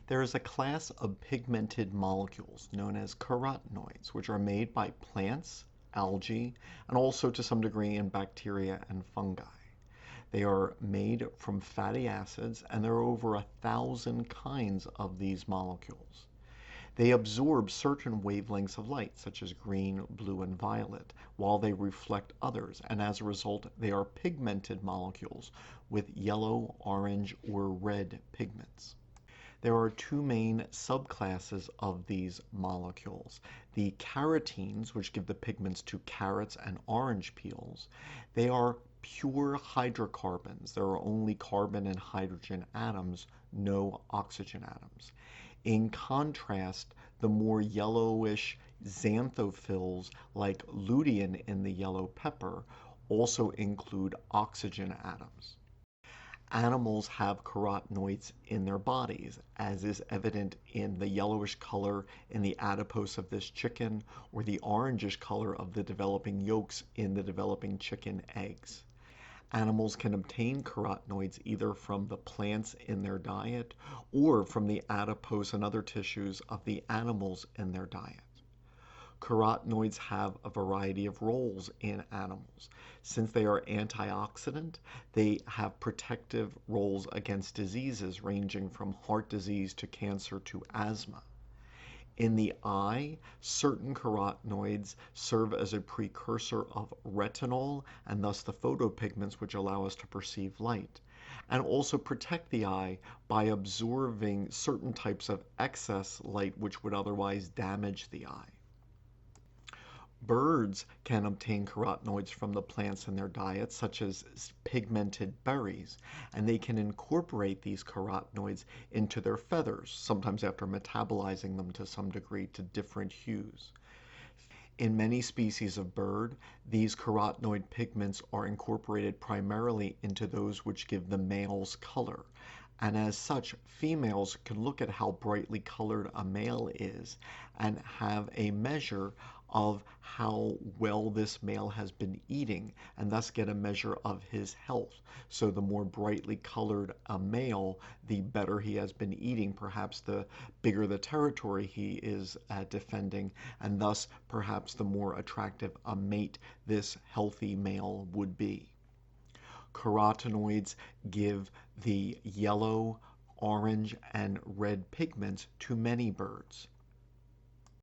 There is a class of pigmented molecules known as carotenoids, which are made by plants, algae, and also to some degree in bacteria and fungi. They are made from fatty acids, and there are over 1,000 kinds of these molecules. They absorb certain wavelengths of light, such as green, blue, and violet, while they reflect others, and as a result, they are pigmented molecules with yellow, orange, or red pigments. There are two main subclasses of these molecules. The carotenes, which give the pigments to carrots and orange peels, they are pure hydrocarbons. There are only carbon and hydrogen atoms, no oxygen atoms. In contrast, the more yellowish xanthophylls, like lutein in the yellow pepper, also include oxygen atoms. Animals have carotenoids in their bodies, as is evident in the yellowish color in the adipose of this chicken or the orangish color of the developing yolks in the developing chicken eggs. Animals can obtain carotenoids either from the plants in their diet or from the adipose and other tissues of the animals in their diet. Carotenoids have a variety of roles in animals. Since they are antioxidant, they have protective roles against diseases ranging from heart disease to cancer to asthma. In the eye, certain carotenoids serve as a precursor of retinol and thus the photopigments which allow us to perceive light, and also protect the eye by absorbing certain types of excess light which would otherwise damage the eye. Birds can obtain carotenoids from the plants in their diet, such as pigmented berries, and they can incorporate these carotenoids into their feathers, sometimes after metabolizing them to some degree to different hues. In many species of bird, these carotenoid pigments are incorporated primarily into those which give the males color. And as such, females can look at how brightly colored a male is and have a measure of how well this male has been eating and thus get a measure of his health. So the more brightly colored a male, the better he has been eating, perhaps the bigger the territory he is defending, and thus perhaps the more attractive a mate this healthy male would be. Carotenoids give the yellow, orange, and red pigments to many birds.